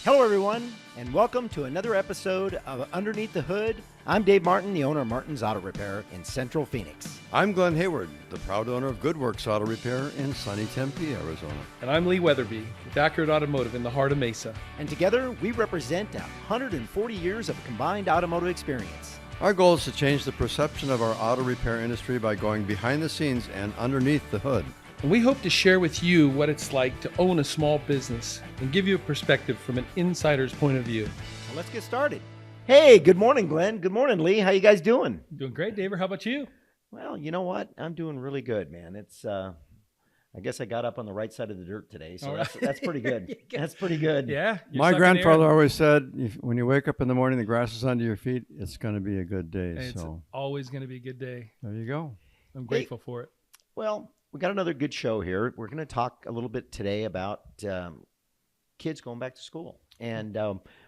Hello, everyone, and welcome to another episode of Underneath the Hood. I'm Dave Martin, the owner of Martin's Auto Repair in Central Phoenix. I'm Glen Hayward, the proud owner of Goodworks Auto Repair in sunny Tempe, Arizona. And I'm Lee Weatherby with Accurate Automotive in the heart of Mesa. And together, we represent 140 years of combined automotive experience. Our goal is to change the perception of our auto repair industry by going behind the scenes and underneath the hood. And we hope to share with you what it's like to own a small business and give you a perspective from an insider's point of view. So let's get started. Hey, good morning, Glenn. Good morning, Lee. How you guys doing? Doing great, David. How about you? Well, you know what? I'm doing really good, man. It's I guess I got up on the right side of the dirt today, so that's pretty good. That's pretty good. Yeah. My grandfather always said, when you wake up in the morning, the grass is under your feet, it's going to be a good day. It's always going to be a good day. There you go. I'm grateful for it. Well, we got another good show here. We're going to talk a little bit today about kids going back to school and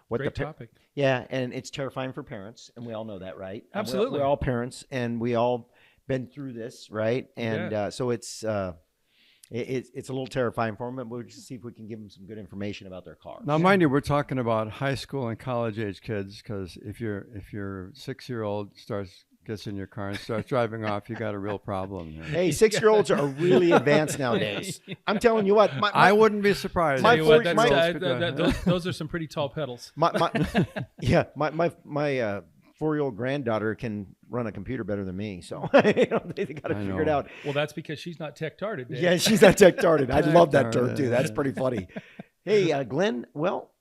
what Great topic. Yeah, and it's terrifying for parents, and we all know that, right? Absolutely. We're all parents, and we all been through this, right? And so it's a little terrifying for them, but we'll just see if we can give them some good information about their cars. Now, mind you, we're talking about high school and college age kids, because if your 6-year-old gets in your car and starts driving off, you got a real problem there. Hey, 6-year-olds are really advanced nowadays. I'm telling you what. I wouldn't be surprised. Those are some pretty tall pedals. My 4-year-old granddaughter can run a computer better than me, so they got to figure it out. Well, that's because she's not tech-tarded, Dave. Yeah, she's not tech-tarded. I love that term, too. That's pretty funny. Hey, Glenn, well,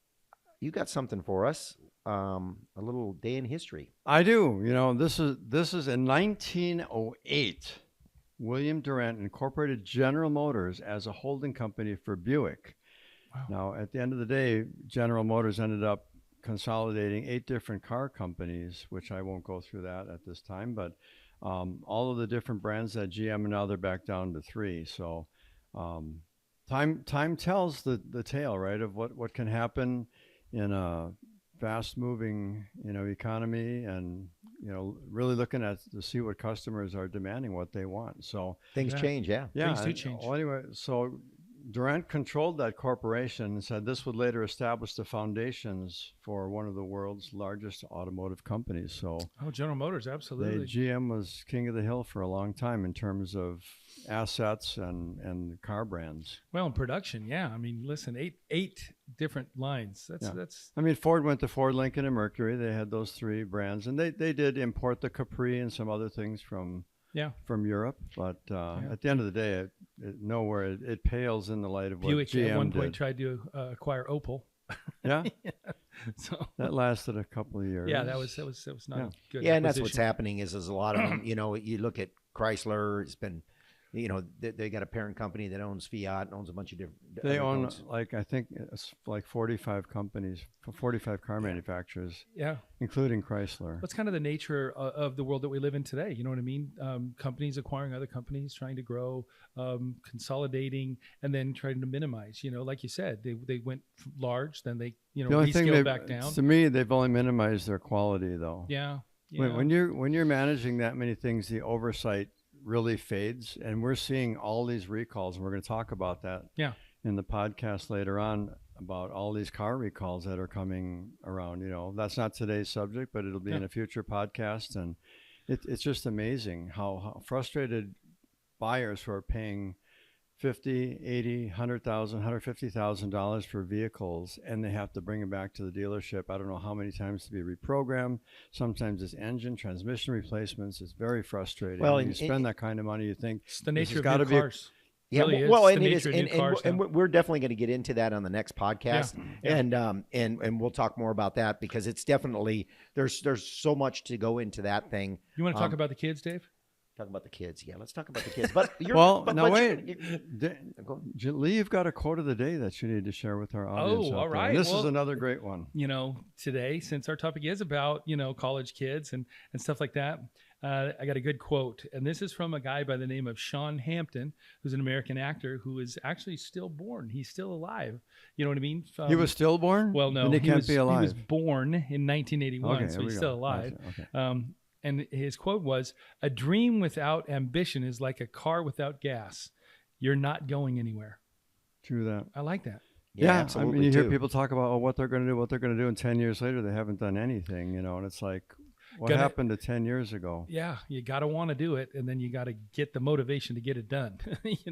you got something for us. A little day in history. I do. You know, this is in 1908. William Durant incorporated General Motors as a holding company for Buick. Wow. Now, at the end of the day, General Motors ended up consolidating 8 different car companies, which I won't go through that at this time, but all of the different brands that GM, and now they're back down to 3. So time tells the tale, right, of what can happen in a fast-moving, economy, and really looking at to see what customers are demanding, what they want. So things change, yeah. Things do change. Well, anyway, so Durant controlled that corporation and said this would later establish the foundations for one of the world's largest automotive companies. So, General Motors, absolutely. GM was king of the hill for a long time in terms of assets and car brands. Well, in production, yeah. I mean, listen, eight different lines. That's. I mean, Ford went to Ford, Lincoln, and Mercury. They had those 3 brands, and they did import the Capri and some other things from Europe. But at the end of the day, it pales in the light of what Buick GM at one point did. tried to acquire Opel. Yeah. So that lasted a couple of years. Yeah, that was not a good. Yeah, and that's what's happening is a lot of them. You look at Chrysler. It's been, they got a parent company that owns Fiat and owns a bunch of different. They own I think it's like 45 companies, 45 car manufacturers. Yeah, including Chrysler. That's kind of the nature of the world that we live in today. You know what I mean? Companies acquiring other companies, trying to grow, consolidating, and then trying to minimize. Like you said, they went large, then they rescaled back down. To me, they've only minimized their quality, though. Yeah. When you're managing that many things, the oversight really fades, and we're seeing all these recalls, and we're going to talk about that in the podcast later on, about all these car recalls that are coming around. That's not today's subject, but it'll be in a future podcast, and it's just amazing how frustrated buyers who are paying $50,000, $80,000, $100,000, $150,000 for vehicles, and they have to bring them back to the dealership. I don't know how many times to be reprogrammed. Sometimes it's engine, transmission replacements. It's very frustrating. Well, when you spend that kind of money, you think it's the nature of new cars. Yeah, really well, and it is, and we're definitely going to get into that on the next podcast, and we'll talk more about that, because it's definitely there's so much to go into that thing. You want to talk about the kids, Dave? Talk about the kids. Yeah, let's talk about the kids. But Lee, you've got a quote of the day that you need to share with our audience. Oh, all right. This is another great one. Today, since our topic is about, college kids and stuff like that, I got a good quote. And this is from a guy by the name of Sean Hampton, who's an American actor who is actually still born. He's still alive. You know what I mean? He was still born? Well, no. Then he can't be alive. He was born in 1981, so he's still alive. Okay. And his quote was, "A dream without ambition is like a car without gas. You're not going anywhere." True that. I like that. Yeah, absolutely. I mean, you hear too. people talk about what they're going to do, and 10 years later they haven't done anything, and it's like, what happened to 10 years ago? Yeah, you got to want to do it, and then you got to get the motivation to get it done.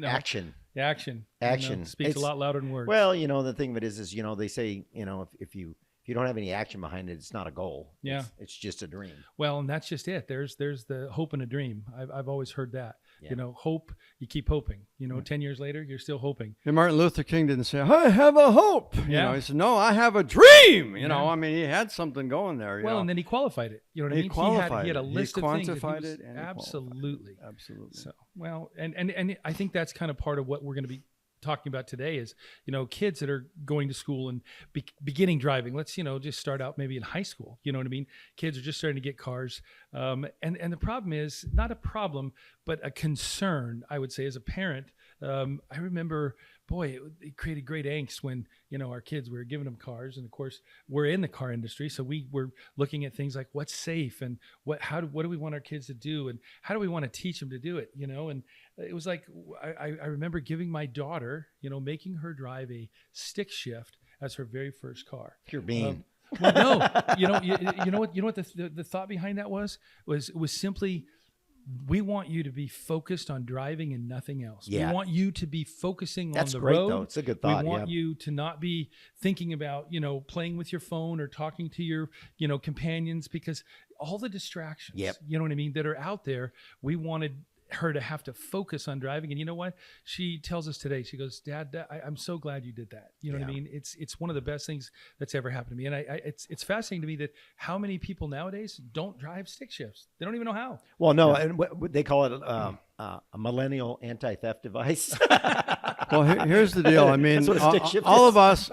Action. Action speaks a lot louder than words. Well, the thing of it is they say, if you don't have any action behind it, it's not a goal. Yeah, it's just a dream. Well, and that's just it. There's the hope and a dream. I've always heard that. Yeah. Hope. You keep hoping. 10 years later, you're still hoping. And Martin Luther King didn't say, "I have a hope." He said, "No, I have a dream." I mean, he had something going there. Well, and then he qualified it. You know what I mean? Qualified he had a list of things. Quantified it. And absolutely. Absolutely. So, well, and I think that's kind of part of what we're going to be talking about today is, kids that are going to school and beginning driving. Let's, just start out maybe in high school. You know what I mean? Kids are just starting to get cars. And the problem is not a problem, but a concern, I would say, as a parent. I remember, boy, it created great angst when, our kids, we were giving them cars. And of course, we're in the car industry. So we were looking at things like what's safe and what do we want our kids to do? And how do we want to teach them to do it? And it was like, I remember giving my daughter, making her drive a stick shift as her very first car. You're being. Well, no, you know what the thought behind that was simply, we want you to be focused on driving and nothing else. Yeah. We want you to be focusing That's on the great, road. though. It's a good thought. We want you to not be thinking about, playing with your phone or talking to your, companions, because all the distractions, you know what I mean, that are out there, we wanted her to have to focus on driving. And you know what? She tells us today, she goes, Dad, I'm so glad you did that. You know what I mean? It's one of the best things that's ever happened to me. And it's fascinating to me that how many people nowadays don't drive stick shifts. They don't even know how. Well, no, and what they call it a millennial anti-theft device. Well, here's the deal. I mean, all of us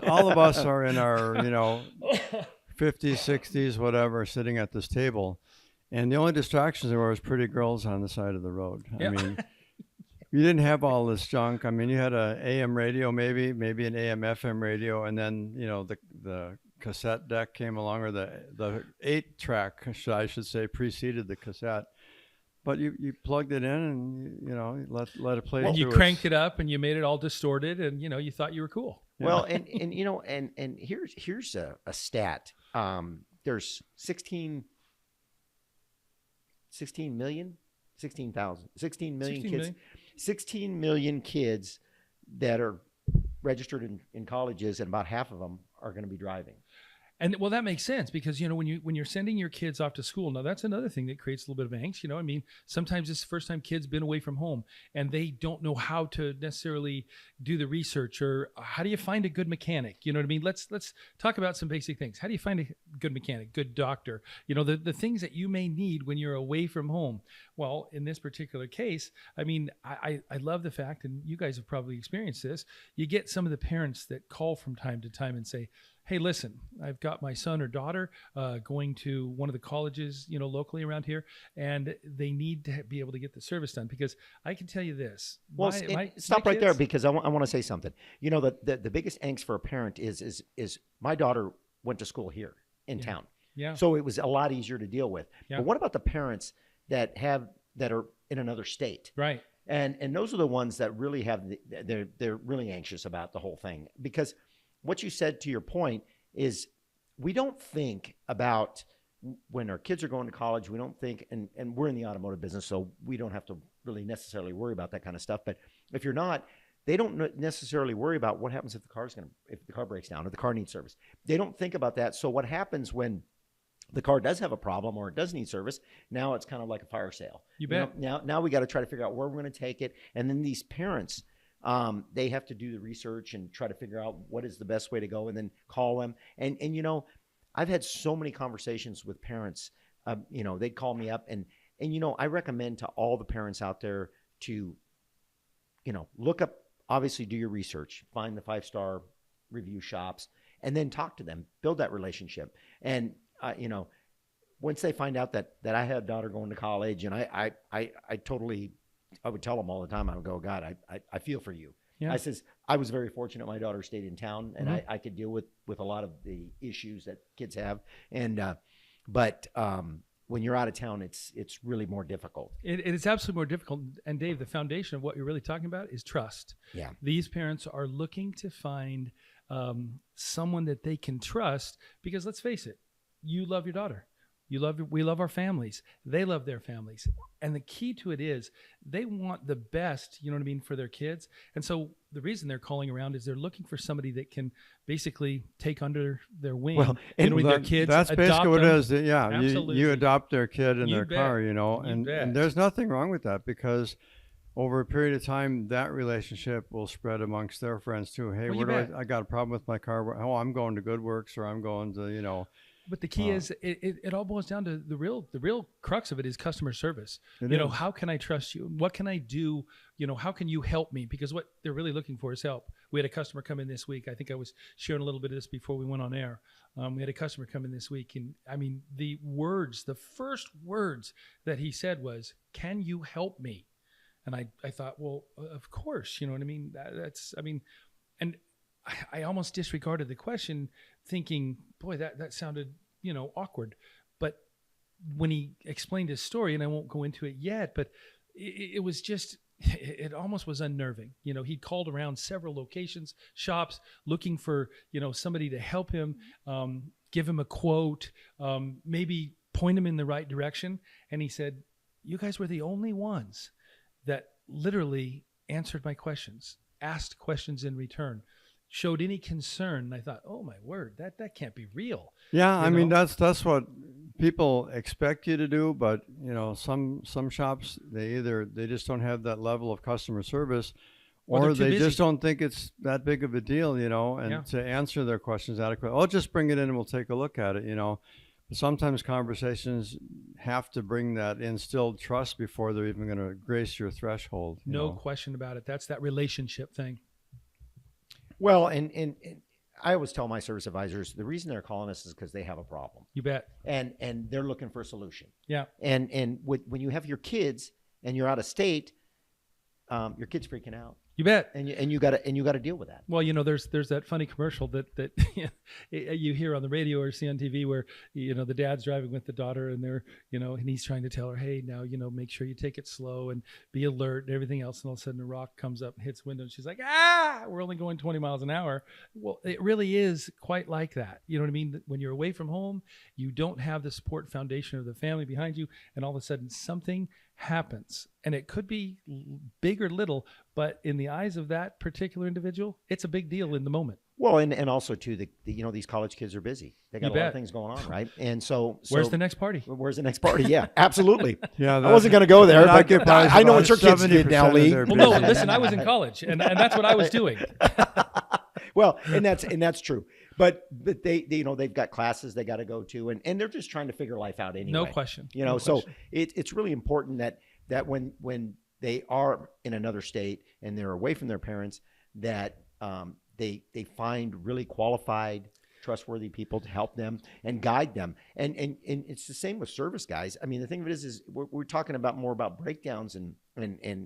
are in our, 50s, 60s, whatever, sitting at this table. And the only distractions there was pretty girls on the side of the road. I mean, you didn't have all this junk. I mean, you had a AM radio, maybe an AM FM radio, and then the cassette deck came along, or the 8-track, I should say, preceded the cassette. But you plugged it in and let it play. And you cranked it up and you made it all distorted, and you thought you were cool. Well, and here's a stat. There's 16 million kids. 16 million kids that are registered in colleges, and about half of them are going to be driving. And well, that makes sense because, when you're sending your kids off to school, now that's another thing that creates a little bit of angst. I mean, sometimes it's the first time kids been away from home and they don't know how to necessarily do the research, or how do you find a good mechanic? You know what I mean? Let's talk about some basic things. How do you find a good mechanic, good doctor? The things that you may need when you're away from home. Well, in this particular case, I mean, I love the fact, and you guys have probably experienced this, you get some of the parents that call from time to time and say, hey, listen, I've got my son or daughter going to one of the colleges, locally around here, and they need to be able to get the service done. Because I can tell you this. Well, stop right there, because I want to say something. The biggest angst for a parent is my daughter went to school here in town. Yeah. So it was a lot easier to deal with. Yeah. But what about the parents that are in another state? Right. And those are the ones that really they're really anxious about the whole thing, because what you said, to your point, is we don't think about when our kids are going to college. We don't think, and we're in the automotive business, so we don't have to really necessarily worry about that kind of stuff. But if you're not, they don't necessarily worry about what happens if the car breaks down or the car needs service. They don't think about that. So what happens when the car does have a problem or it does need service? Now it's kind of like a fire sale. You bet. Now we got to try to figure out where we're going to take it, and then these parents, they have to do the research and try to figure out what is the best way to go, and then call them. And I've had so many conversations with parents. They'd call me up, and I recommend to all the parents out there to, look up, obviously do your research, find the 5-star review shops, and then talk to them, build that relationship. And once they find out that I had a daughter going to college, and I would tell them all the time, I would go, God, I feel for you. Yeah. I says, I was very fortunate my daughter stayed in town, and I could deal with a lot of the issues that kids have. And but when you're out of town, it's really more difficult. It is absolutely more difficult. And Dave, the foundation of what you're really talking about is trust. Yeah. These parents are looking to find someone that they can trust, because let's face it, you love your daughter. We love our families. They love their families. And the key to it is they want the best, you know what I mean, for their kids. And so the reason they're calling around is they're looking for somebody that can basically take under their wing, their kids. That's basically what it is. Yeah, Absolutely. you adopt their kid in You their bet. car, You bet. and there's nothing wrong with that, because over a period of time, that relationship will spread amongst their friends too. Hey, Well, where do I got a problem with my car? Oh, I'm going to Good Works, or I'm going to, But the key is it all boils down to the real crux of it is customer service. How can I trust you? What can I do? How can you help me? Because what they're really looking for is help. We had a customer come in this week. I think I was sharing a little bit of this before we went on air. We had a customer come in this week, and I mean, the first words that he said was, "Can you help me?" And I thought, well, of course, you know what I mean? And I almost disregarded the question, thinking, boy, that sounded, awkward. But when he explained his story, and I won't go into it yet, but it was just, it almost was unnerving. He'd called around several locations, shops, looking for, somebody to help him, give him a quote, maybe point him in the right direction. And he said, you guys were the only ones that literally answered my questions, asked questions in return, showed any concern. And I thought, oh my word, that can't be real. Yeah, I mean, that's what people expect you to do, but some shops, they just don't have that level of customer service, or they just don't think it's that big of a deal, and to answer their questions adequately. Oh, just bring it in and we'll take a look at it, Sometimes conversations have to bring that instilled trust before they're even going to grace your threshold. No question about it. That's that relationship thing. Well, and I always tell my service advisors, the reason they're calling us is because they have a problem. You bet. And they're looking for a solution. Yeah. And when you have your kids and you're out of state, your kid's freaking out. You bet. And you got to deal with that. Well, there's that funny commercial that you hear on the radio or see on TV where the dad's driving with the daughter, and they're and he's trying to tell her, hey, now make sure you take it slow and be alert and everything else. And all of a sudden a rock comes up and hits the window, and she's like, we're only going 20 miles an hour. Well, it really is quite like that. You know what I mean? When you're away from home, you don't have the support foundation of the family behind you, and all of a sudden something happens, and it could be big or little, but in the eyes of that particular individual, it's a big deal in the moment. Well, and also too, these college kids are busy. They got a lot of things going on, right? And so where's the next party? Where's the next party? Yeah, absolutely. Yeah, I wasn't going to go there, but I know what your kids did now, Lee. Well, no, listen, I was in college, and that's what I was doing. Well, and that's true. But they they've got classes they got to go to, and they're just trying to figure life out anyway. No question. So it's really important that when they are in another state and they're away from their parents, that they find really qualified, trustworthy people to help them and guide them. And it's the same with service guys. I mean, the thing of it is we're talking more about breakdowns and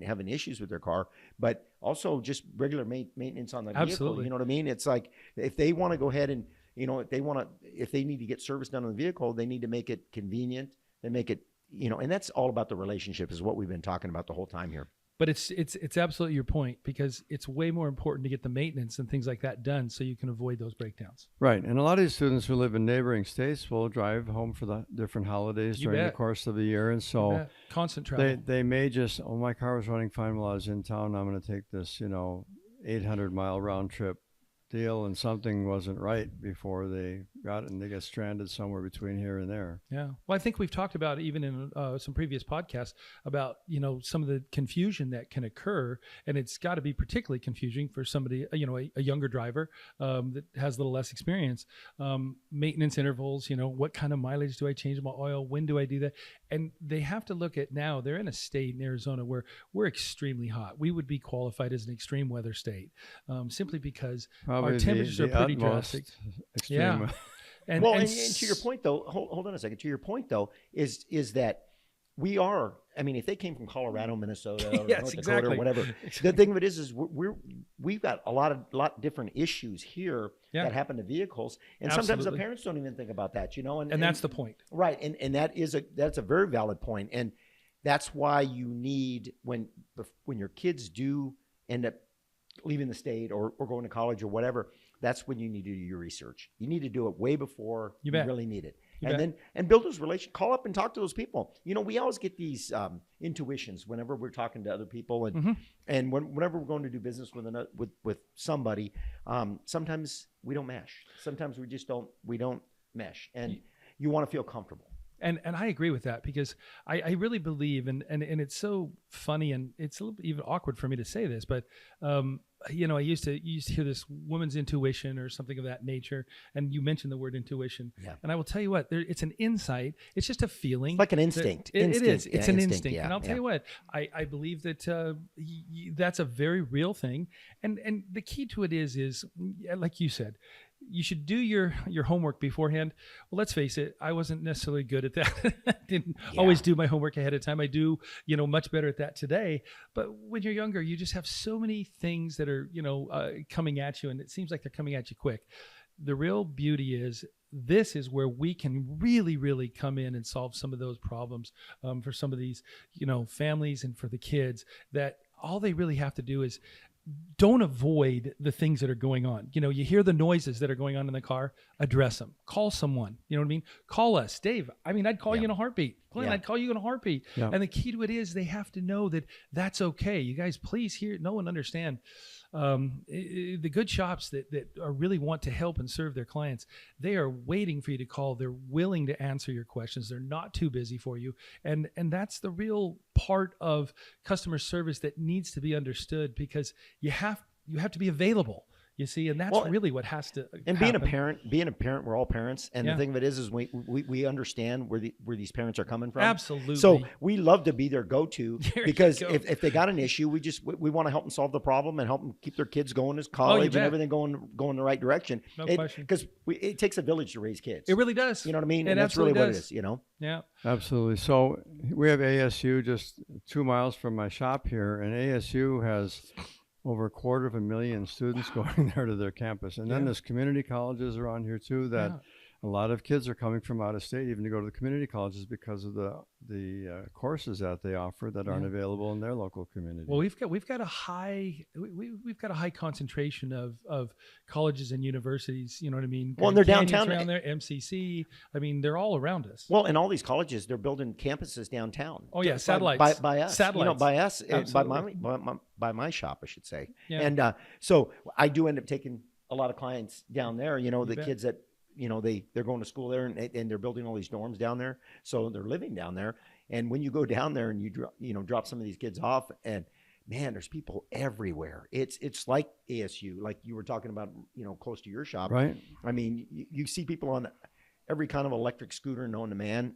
having issues with their car, but also just regular maintenance on the vehicle. Absolutely. You know what I mean? It's like if they want to go ahead and if they need to get service done on the vehicle, they need to make it convenient. They make it, and that's all about the relationship, is what we've been talking about the whole time here. But it's absolutely your point, because it's way more important to get the maintenance and things like that done so you can avoid those breakdowns. Right. And a lot of these students who live in neighboring states will drive home for the different holidays during the course of the year. And so constant travel. They may just, my car was running fine while I was in town. I'm going to take this, 800-mile round trip deal, and something wasn't right before they got it, and they get stranded somewhere between here and there. Yeah. Well, I think we've talked about, even in some previous podcasts, about, some of the confusion that can occur, and it's got to be particularly confusing for somebody, a younger driver that has a little less experience. Maintenance intervals, what kind of mileage do I change my oil? When do I do that? And they have to look at, now they're in a state in Arizona where we're extremely hot. We would be qualified as an extreme weather state, simply because our temperatures are pretty drastic. Yeah. And to your point, though, hold on a second. To your point, though, is that we are. I mean, if they came from Colorado, Minnesota, or North Dakota, or whatever, the thing of it is we've got a lot different issues here that happen to vehicles, and sometimes the parents don't even think about that, And that's the point, right? And that's a very valid point, and that's why you need when your kids do end up leaving the state or going to college or whatever, that's when you need to do your research. You need to do it way before you really need it. And build those relations. Call up and talk to those people. We always get these intuitions whenever we're talking to other people, and whenever we're going to do business with somebody. Sometimes we don't mesh. Sometimes we don't mesh, and you want to feel comfortable. And I agree with that, because I really believe, and it's so funny, and it's a little bit even awkward for me to say this, but I used to hear this woman's intuition or something of that nature, and you mentioned the word intuition. Yeah. And I will tell you what, it's an insight. It's just a feeling. It's like an instinct. It is. It's an instinct. Yeah. And I'll tell you what, I believe that that's a very real thing. And the key to it is like you said, you should do your homework beforehand. Well, let's face it, I wasn't necessarily good at that. Didn't always do my homework ahead of time. I do, much better at that today. But when you're younger, you just have so many things that are, coming at you, and it seems like they're coming at you quick. The real beauty is, this is where we can really, really come in and solve some of those problems for some of these, families, and for the kids, that all they really have to do is don't avoid the things that are going on. You hear the noises that are going on in the car, address them, call someone, you know what I mean? Call us, Dave. I'd call you in a heartbeat. Glen, I'd call you in a heartbeat. Yeah. And the key to it is they have to know that that's okay. You guys, please know and understand. The good shops that are really want to help and serve their clients, they are waiting for you to call. They're willing to answer your questions. They're not too busy for you. And that's the real part of customer service that needs to be understood, because you have to be available. You see, and that's really what has to and happen. being a parent, we're all parents, and the thing of it is we understand where these parents are coming from. Absolutely. So we love to be their go-to, because if they got an issue, we want to help them solve the problem and help them keep their kids going to college and everything going the right direction. No question. Because it takes a village to raise kids. It really does. You know what I mean? And that's really what it is. Yeah. Absolutely. So we have ASU just 2 miles from my shop here, and ASU has over 250,000 students going there to their campus. And then there's community colleges around here too, that a lot of kids are coming from out of state even to go to the community colleges because of the courses that they offer that aren't available in their local community. Well, we've got a high concentration of colleges and universities. You know what I mean? Well, and they're downtown around there. MCC. I mean, they're all around us. Well, and all these colleges, they're building campuses downtown. Oh yeah, satellites by us. Satellites. By us. By my shop, I should say. Yeah. And so I do end up taking a lot of clients down there. The kids that. They're going to school there, and they're building all these dorms down there, so they're living down there. And when you go down there and you drop some of these kids off, and man, there's people everywhere. It's like ASU, like you were talking about, close to your shop, right? I mean, you see people on every kind of electric scooter known to man.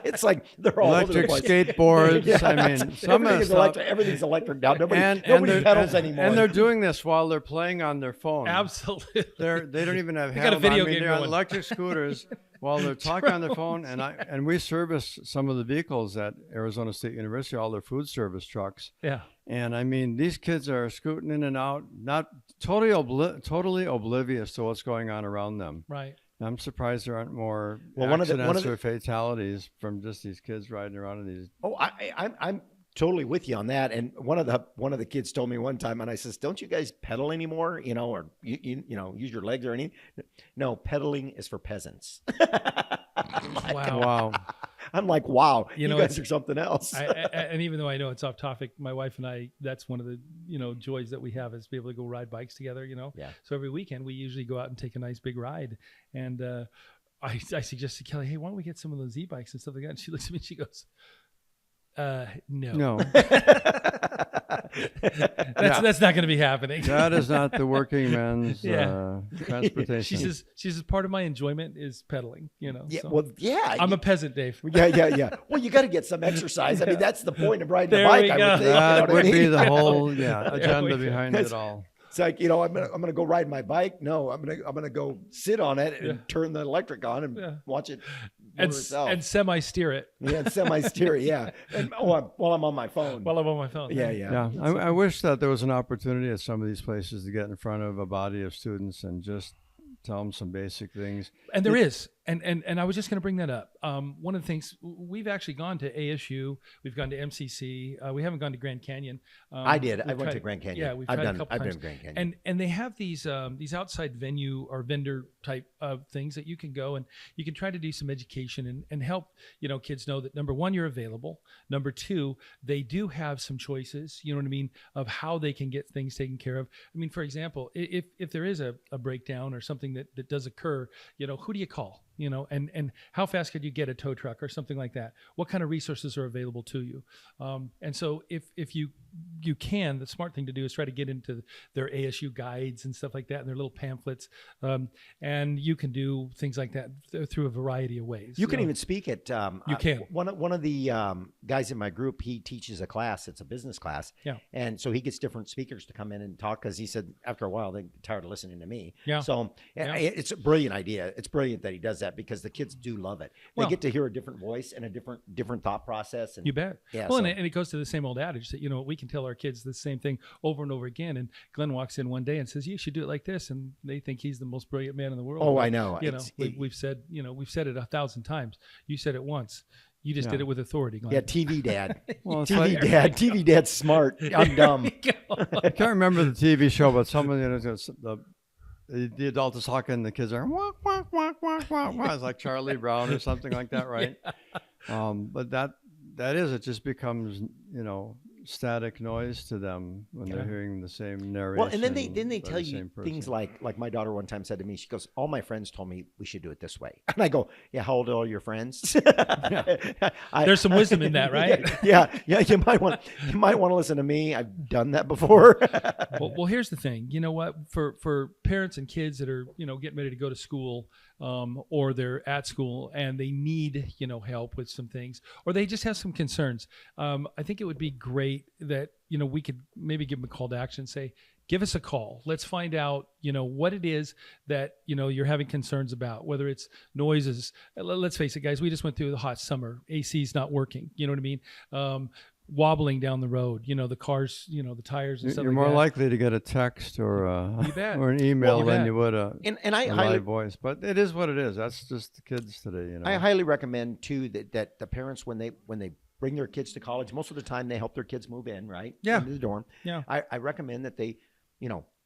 It's like they're all electric over the place. Skateboards. I mean, some of the stuff. Everything's electric now. Nobody pedals anymore. And they're doing this while they're playing on their phone. Absolutely. They don't even have. They got a video game they're going. on electric scooters while they're talking on their phone. And we service some of the vehicles at Arizona State University, all their food service trucks. Yeah. And I mean, these kids are scooting in and out, not totally oblivious to what's going on around them. Right. I'm surprised there aren't more accidents or fatalities from just these kids riding around in these. Oh, I'm totally with you on that. And one of the kids told me one time, and I says, "Don't you guys pedal anymore? Or use your legs or anything?" No, pedaling is for peasants. Wow. I'm like, wow, you guys are something else. And even though I know it's off topic, my wife and I, that's one of the, joys that we have, is to be able to go ride bikes together, Yeah. So every weekend we usually go out and take a nice big ride. And I suggested Kelly, hey, why don't we get some of those e-bikes and stuff like that? And she looks at me and she goes, no. That's not going to be happening. That is not the working man's transportation. She says part of my enjoyment is pedaling. Yeah. So. Well, yeah. I'm a peasant, Dave. Yeah. Well, you got to get some exercise. I mean, that's the point of riding a bike. I would think. That would be the whole agenda behind it all. It's like, I'm gonna go ride my bike. No, I'm gonna go sit on it and turn the electric on and watch it and semi-steer it. Yeah, semi-steer it. Yeah, and while I'm on my phone. Yeah. I wish that there was an opportunity at some of these places to get in front of a body of students and just tell them some basic things. And there is. And I was just going to bring that up. One of the things, we've actually gone to ASU, we've gone to MCC, we haven't gone to Grand Canyon. I did. I went to Grand Canyon. Yeah, I've been to Grand Canyon. And they have these outside venue or vendor type of things that you can go and you can try to do some education and help, kids know that, number one, you're available. Number two, they do have some choices, you know what I mean, of how they can get things taken care of. I mean, for example, if there is a breakdown or something that does occur, who do you call? And how fast could you get a tow truck or something like that? What kind of resources are available to you? And so if you can, the smart thing to do is try to get into their ASU guides and stuff like that and their little pamphlets. And you can do things like that through a variety of ways. You can even speak at, you can. One of the guys in my group, he teaches a class. It's a business class. Yeah. And so he gets different speakers to come in and talk because he said after a while, they get tired of listening to me. Yeah. So it's a brilliant idea. It's brilliant that he does that because the kids do love it. They get to hear a different voice and a different thought process. And you bet. Yeah. Well, and it goes to the same old adage that, we can tell our kids the same thing over and over again. And Glenn walks in one day and says, you should do it like this. And they think he's the most brilliant man in the world. Oh, I know. We've said it 1,000 times. You said it once. You just did it with authority, Glenn. Yeah, TV dad. Well, TV dad's smart. I'm dumb. I can't remember the TV show, but someone, the adult is talking and the kids are wah, wah, wah, wah, wah, wah. It's like Charlie Brown or something like that, right? Yeah. But it just becomes, static noise to them when they're hearing the same narration. Well, and then they tell you things like my daughter one time said to me, she goes, all my friends told me we should do it this way. And I go, yeah, how old are all your friends? There's some wisdom in that, right? Yeah. You might want to listen to me. I've done that before. Well, here's the thing. You know what? For parents and kids that are, getting ready to go to school, or they're at school and they need, help with some things, or they just have some concerns. I think it would be great that, we could maybe give them a call to action, say, give us a call. Let's find out, what it is that, you're having concerns about, whether it's noises. Let's face it, guys, we just went through the hot summer. AC's not working. You know what I mean? Wobbling down the road, the cars, the tires and stuff You're like more that. likely to get a text or or an email than you would a live voice. But it is what it is. That's just the kids today. I highly recommend too that the parents when they bring their kids to college, most of the time they help their kids move in, right? Yeah. Into the dorm. Yeah. I recommend that they,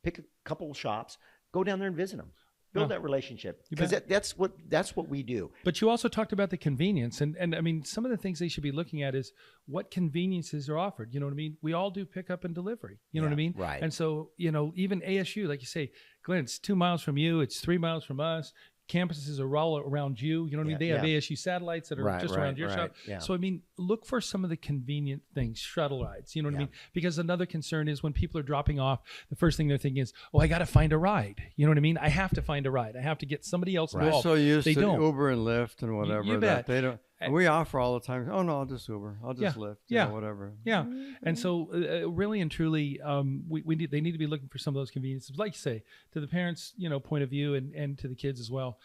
pick a couple of shops, go down there and visit them. Build that relationship, because that's what we do. But you also talked about the convenience, and I mean, some of the things they should be looking at is what conveniences are offered. You know what I mean? We all do pickup and delivery. You know what I mean? Right. And so, even ASU, like you say, Glenn, it's 2 miles from you, it's 3 miles from us. Campuses are all around you. You know what I mean? They have ASU satellites that are just around your shop. Yeah. So, I mean, look for some of the convenient things, shuttle rides. You know what I mean? Because another concern is when people are dropping off, the first thing they're thinking is, oh, I got to find a ride. You know what I mean? I have to find a ride. I have to get somebody else involved. They're so used to Uber and Lyft and whatever You that bet. they don't. We offer all the time. Oh no, I'll just Uber. I'll just Lyft. Whatever. Yeah, and so really and truly, they need to be looking for some of those conveniences. Like you say, to the parents, point of view, and to the kids as well.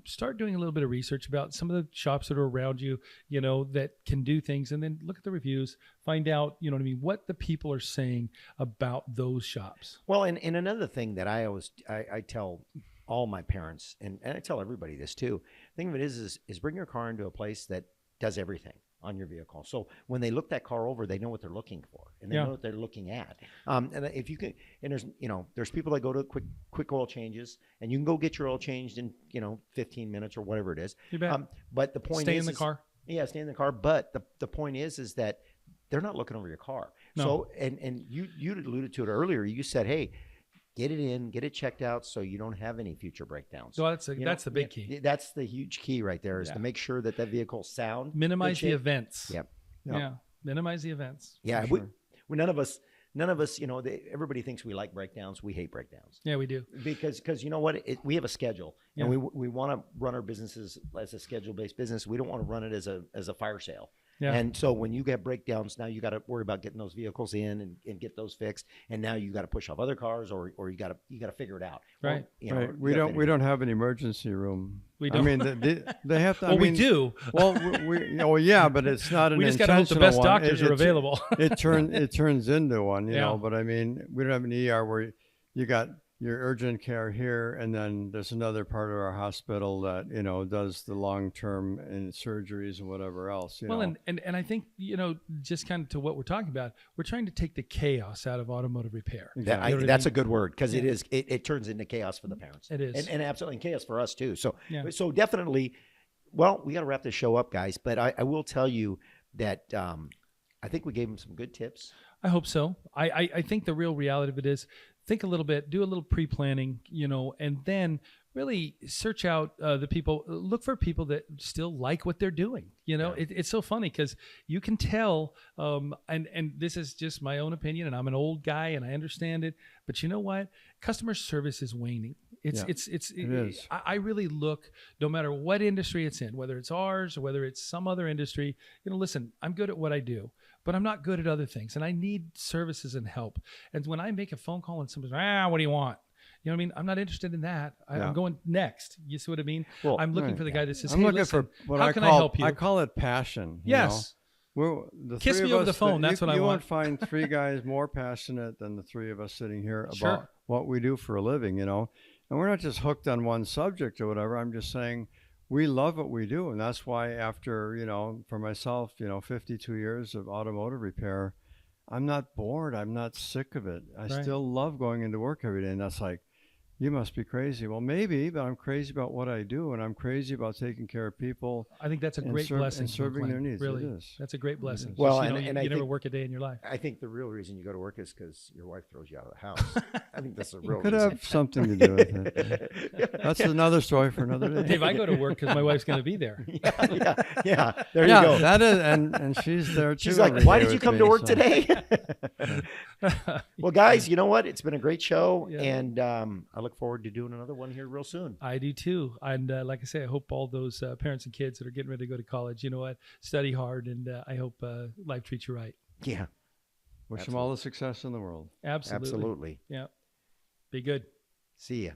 Start doing a little bit of research about some of the shops that are around you, that can do things, and then look at the reviews, find out, what the people are saying about those shops. Well, and another thing that I tell all my parents, and I tell everybody this too. The thing of it is bring your car into a place that does everything on your vehicle. So when they look that car over, they know what they're looking for and they know what they're looking at. And if you can, and there's people that go to quick oil changes, and you can go get your oil changed in 15 minutes or whatever it is. You bet. But the point stay in the car. Yeah, stay in the car. But the point is that they're not looking over your car. No. So and you alluded to it earlier. You said, hey, get it in, get it checked out so you don't have any future breakdowns. So that's the big key. That's the huge key right there, is to make sure that vehicle's sound. Minimize the events. Yep. Yeah. Minimize the events. Yeah. Sure. We none of us, everybody thinks we like breakdowns. We hate breakdowns. Yeah, we do. Because you know what? We have a schedule, and we want to run our businesses as a schedule-based business. We don't want to run it as a fire sale. Yeah. And so when you get breakdowns, now you got to worry about getting those vehicles in and get those fixed. And now you got to push off other cars, or you got to figure it out. Right. Or, right. We don't have an emergency room. We don't. I mean, they have to. Well, we do. Well, but it's not an intentional one. We just got to hope the best doctors are available. It turns into one, you know. But I mean, we don't have an ER where you got your urgent care here, and then there's another part of our hospital that, you know, does the long-term and surgeries and whatever else. You know? And I think, you know, just kind of to what we're talking about, we're trying to take the chaos out of automotive repair. Exactly. That's a good word, because it turns into chaos for the parents. It is. And absolutely chaos for us too. So, so definitely, well, we got to wrap this show up, guys, but I will tell you that I think we gave them some good tips. I hope so. I think the real reality of it is, think a little bit, do a little pre-planning, you know, and then really search out the people, look for people that still like what they're doing. You know, it's so funny because you can tell, and this is just my own opinion, and I'm an old guy and I understand it, but you know what? Customer service is waning. It is. I really look, no matter what industry it's in, whether it's ours or whether it's some other industry, you know, listen, I'm good at what I do, but I'm not good at other things, and I need services and help. And when I make a phone call and somebody's, what do you want? You know what I mean? I'm not interested in that. I'm going next. You see what I mean? Well, I'm looking for the guy that says, hey, listen, how can I help you? I call it passion. Yes. Kiss me over the phone. That's what I want. You won't find three guys more passionate than the three of us sitting here about what we do for a living, you know? And we're not just hooked on one subject or whatever. I'm just saying we love what we do. And that's why after, you know, for myself, you know, 52 years of automotive repair, I'm not bored. I'm not sick of it. I still love going into work every day. And that's like, you must be crazy. Well, maybe, but I'm crazy about what I do, and I'm crazy about taking care of people. I think that's a great blessing. And serving their needs. Really, it is. That's a great blessing. Well, just, and you I never work a day in your life. I think the real reason you go to work is because your wife throws you out of the house. I think that's the real could reason. Have something to do with it. That's another story for another day. Dave, I go to work because my wife's going to be there. Yeah. There you go. That is, and she's there too. She's like, why did you come to work today? Well, guys, you know what? It's been a great show, and I look forward to doing another one here real soon. I do too. And like I say, I hope all those parents and kids that are getting ready to go to college, you know what, study hard, and I hope life treats you right. Yeah. Wish them all the success in the world. Absolutely. Absolutely. Yeah. Be good. See ya.